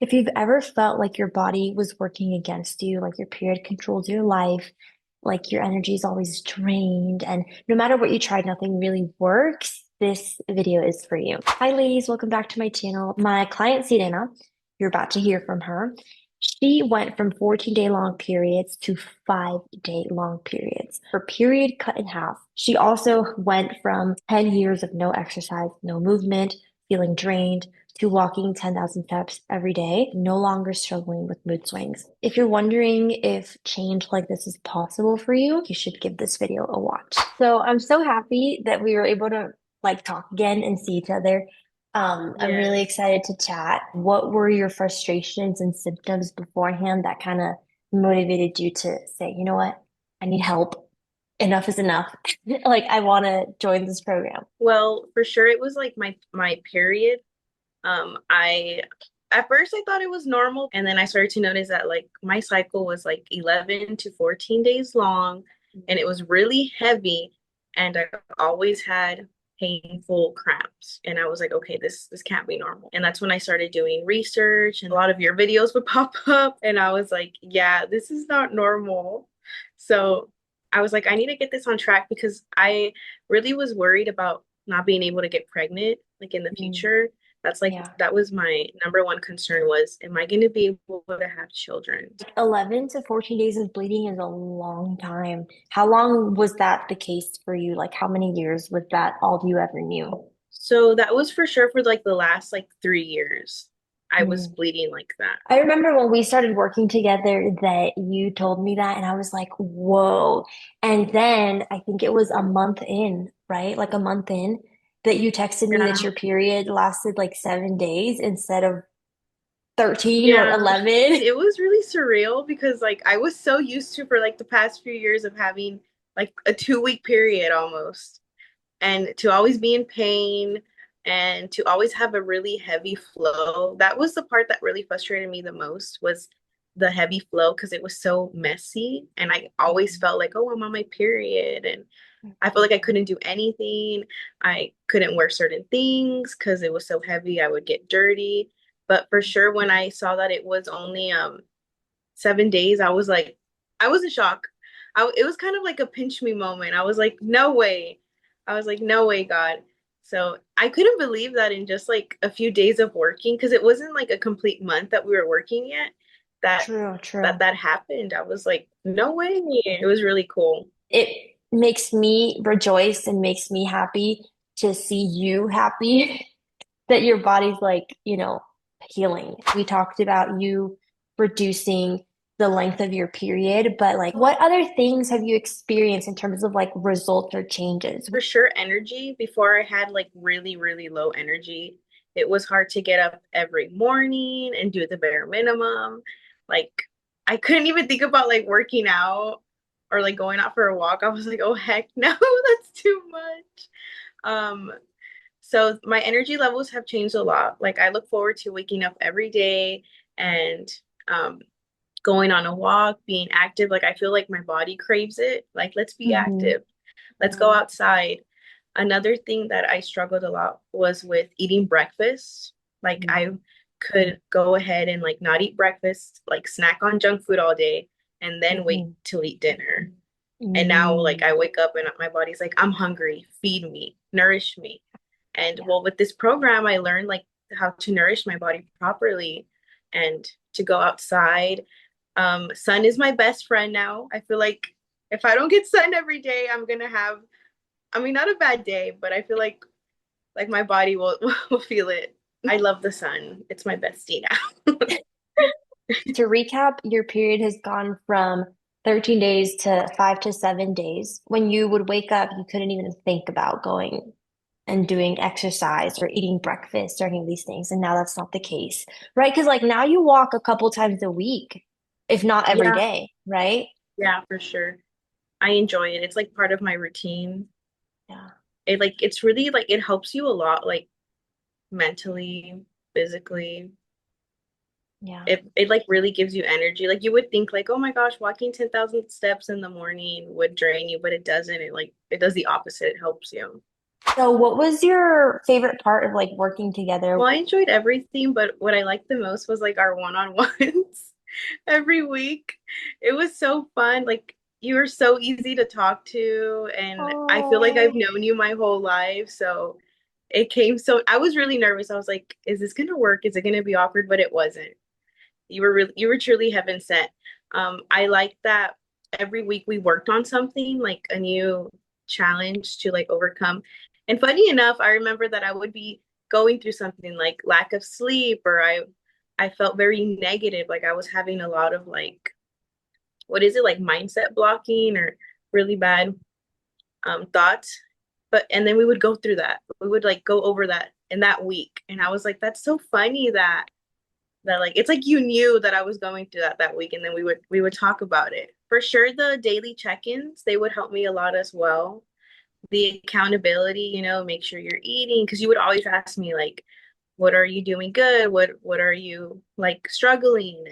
If you've ever felt like your body was working against you, like your period controls your life, like your energy is always drained, and no matter what you tried, nothing really works, this video is for you. Hi, ladies, welcome back to my channel. My client, Sirena, you're about to hear from her. She went from 14-day long periods to 5-day long periods. Her period cut in half. She also went from 10 years of no exercise, no movement, feeling drained, to walking 10,000 steps every day, no longer struggling with mood swings. If you're wondering if change like this is possible for you, you should give this video a watch. So I'm so happy that we were able to like talk again and see each other. I'm Yeah. really excited to chat. What were your frustrations and symptoms beforehand that kind of motivated you to say, you know what, I need help. Enough is enough. Like I want to join this program. Well, for sure it was like my period. I at first I thought it was normal, and then I started to notice that like my cycle was like 11 to 14 days long, and it was really heavy, and I always had painful cramps. And I was like, okay, this can't be normal. And that's when I started doing research, and a lot of your videos would pop up, and I was like, yeah, this is not normal. So I was like, I need to get this on track because I really was worried about not being able to get pregnant like in the Mm, future. That's like yeah. that was my number one concern was, am I going to be able to have children? 11 to 14 days of bleeding is a long time. How long was that the case for you? Like, how many years was that all you ever knew? So that was for sure for like the last like 3 years. I was Mm. bleeding like that. I remember when we started working together that you told me that, and I was like, whoa. And then I think it was a month in, right? Like a month in, that you texted me Yeah. that your period lasted like 7 days instead of 13 or Yeah. 11. It was really surreal because like I was so used to for like the past few years of having like a 2 week period almost, and to always be in pain and to always have a really heavy flow. That was the part that really frustrated me the most was the heavy flow because it was so messy, and I always felt like, oh, I'm on my period, and I felt like I couldn't do anything. I couldn't wear certain things because it was so heavy. I would get dirty. But for sure, when I saw that it was only 7 days, I was like, I was in shock. It was kind of like a pinch me moment. I was like, no way. I was like, no way, God. So I couldn't believe that in just like a few days of working, because it wasn't like a complete month that we were working yet, that True, true. that happened. I was like, no way. It was really cool. It makes me rejoice and makes me happy to see you happy that your body's like, healing. We talked about you reducing the length of your period, but like what other things have you experienced in terms of like results or changes? For sure, energy. Before I had like really, really low energy. It was hard to get up every morning and do the bare minimum. Like I couldn't even think about like working out or like going out for a walk. I was like, oh heck no, that's too much. Um, so my energy levels have changed a lot. Like I look forward to waking up every day and um going on a walk, being active. Like I feel like my body craves it. Like let's be Hmm. active. Let's go outside. Another thing that I struggled a lot was with eating breakfast. Like I Yeah. could go ahead and like not eat breakfast, like snack on junk food all day and then wait Hmm. to eat dinner. And now like Hmm. I wake up and my body's like, I'm hungry, feed me, nourish me. And Yeah. well, with this program, I learned like how to nourish my body properly and to go outside. Sun is my best friend now. I feel like if I don't get sun every day, I'm gonna have, I mean, not a bad day, but I feel like my body will will feel it. I love the sun. It's my bestie now. To recap, your period has gone from 13 days to 5 to 7 days. When you would wake up, you couldn't even think about going and doing exercise or eating breakfast or any of these things. And now that's not the case, right? Because like now you walk a couple times a week, if not every Yeah, day, right? yeah, for sure. I enjoy it. It's like part of my routine. Yeah. It's really like it helps you a lot, like mentally, physically. Yeah. It like really gives you energy. Like you would think like, oh my gosh, walking 10,000 steps in the morning would drain you, but it doesn't. It does the opposite. It helps you. So what was your favorite part of like working together? Well, I enjoyed everything, but what I liked the most was like our one-on-ones every week. It was so fun. Like you were so easy to talk to, and I feel like I've Oh, known you my whole life. So it came so I was really nervous. I was like, is this gonna work? Is it gonna be awkward? But it wasn't. You were truly heaven sent. I like that every week we worked on something like a new challenge to like overcome. And funny enough, I remember that I would be going through something like lack of sleep, or I felt very negative, like I was having a lot of like what is it, like mindset blocking or really bad thoughts. But and then we would go through that. We would like go over that in that week, and I was like, that's so funny that like it's like you knew that I was going through that week, and then we would talk about it. For sure the daily check-ins, they would help me a lot as well. The accountability, make sure you're eating, because you would always ask me like, what are you doing good? What are you like struggling?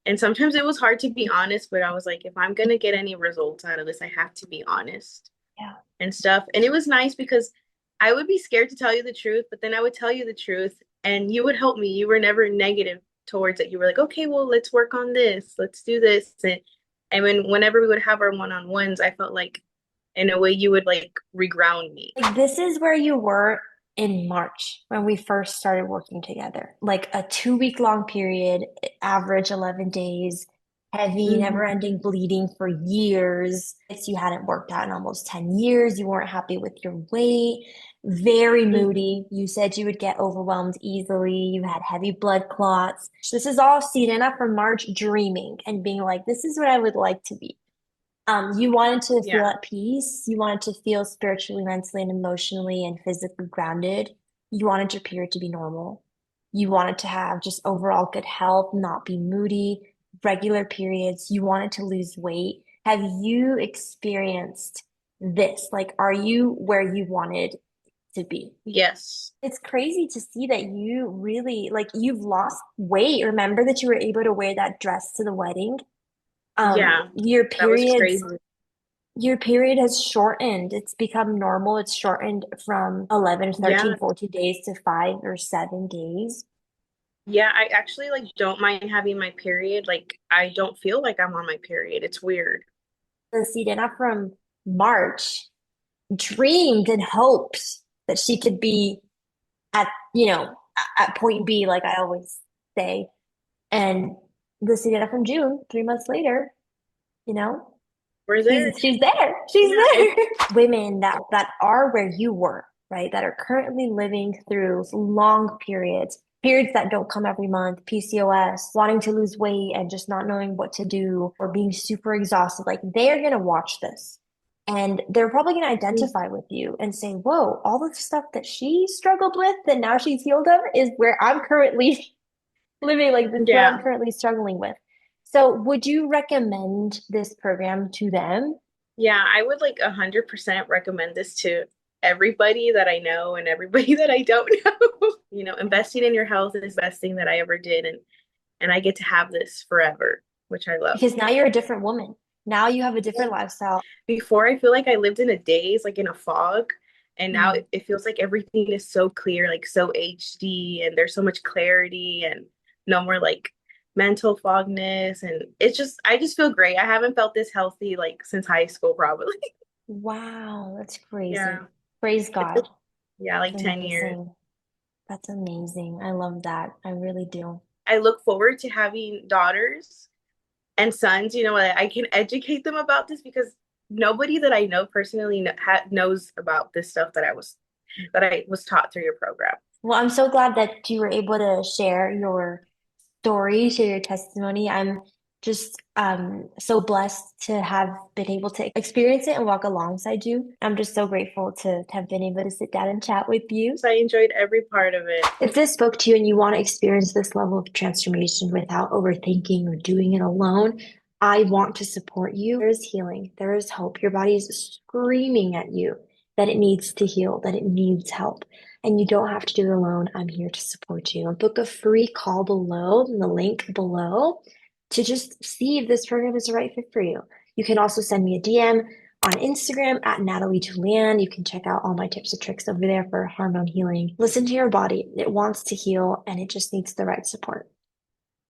And sometimes it was hard to be honest, but I was like, if I'm gonna get any results out of this, I have to be honest yeah. and stuff. And it was nice because I would be scared to tell you the truth, but then I would tell you the truth and you would help me. You were never negative towards it. You were like, okay, well, let's work on this. Let's do this. And whenever we would have our one-on-ones, I felt like in a way you would like reground me. Like this is where you were in March when we first started working together. Like a 2 week long period, average 11 days, heavy, never Mhm. ending bleeding for years. You hadn't worked out in almost 10 years. You weren't happy with your weight, very moody. You said you would get overwhelmed easily. You had heavy blood clots. This is all Sirena from March dreaming and being like, this is what I would like to be. You wanted to feel Yeah. at peace. You wanted to feel spiritually, mentally, and emotionally and physically grounded. You wanted your period to be normal. You wanted to have just overall good health, not be moody, regular periods. You wanted to lose weight. Have you experienced this? Like, are you where you wanted to be? Yes. It's crazy to see that you really, like, you've lost weight. Remember that you were able to wear that dress to the wedding? Yeah. Your That was periods crazy. your period has shortened. It's become normal. It's shortened from 11, Yeah. 13, 14 days to 5 or 7 days. Yeah, I actually like don't mind having my period. Like I don't feel like I'm on my period. It's weird. The Sirena from March dreamed and hoped that she could be at, at point B, like I always say. And the Sirena from June, 3 months later, you know, We're she's there. she's there. She's Yeah, there. Women that are where you were, right? That are currently living through long periods that don't come every month, PCOS, wanting to lose weight and just not knowing what to do or being super exhausted. Like they're gonna watch this. And they're probably going to identify with you and say, whoa, all the stuff that she struggled with that now she's healed of is where I'm currently living. Like this is what I'm yeah. currently struggling with. So would you recommend this program to them? Yeah, I would like 100% recommend this to everybody that I know and everybody that I don't know. Investing in your health is the best thing that I ever did, and I get to have this forever, which I love. Because now you're a different woman. Now you have a different lifestyle. Before I feel like I lived in a daze, like in a fog, and now Mm. it feels like everything is so clear, like so HD, and there's so much clarity and no more like mental fogness, and I just feel great. I haven't felt this healthy like since high school probably. Wow, that's Yeah. crazy. Praise It's God. yeah, like That's 10 years. amazing. That's amazing. I love that. I really do. I look forward to having daughters and sons, I can educate them about this because nobody that I know personally knows about this stuff that I was taught through your program. Well, I'm so glad that you were able to share your story, share your testimony. I'm just so blessed to have been able to experience it and walk alongside you. I'm just so grateful to have been able to sit down and chat with you. So I enjoyed every part of it. If this spoke to you and you want to experience this level of transformation without overthinking or doing it alone, I want to support you. There is healing, there is hope. Your body is screaming at you that it needs to heal, that it needs help. And you don't have to do it alone. I'm here to support you. Book a free call below in the link below to just see if this program is the right fit for you. You can also send me a DM on Instagram at Natalie Julianne. You can check out all my tips and tricks over there for hormone healing. Listen to your body. It wants to heal and it just needs the right support.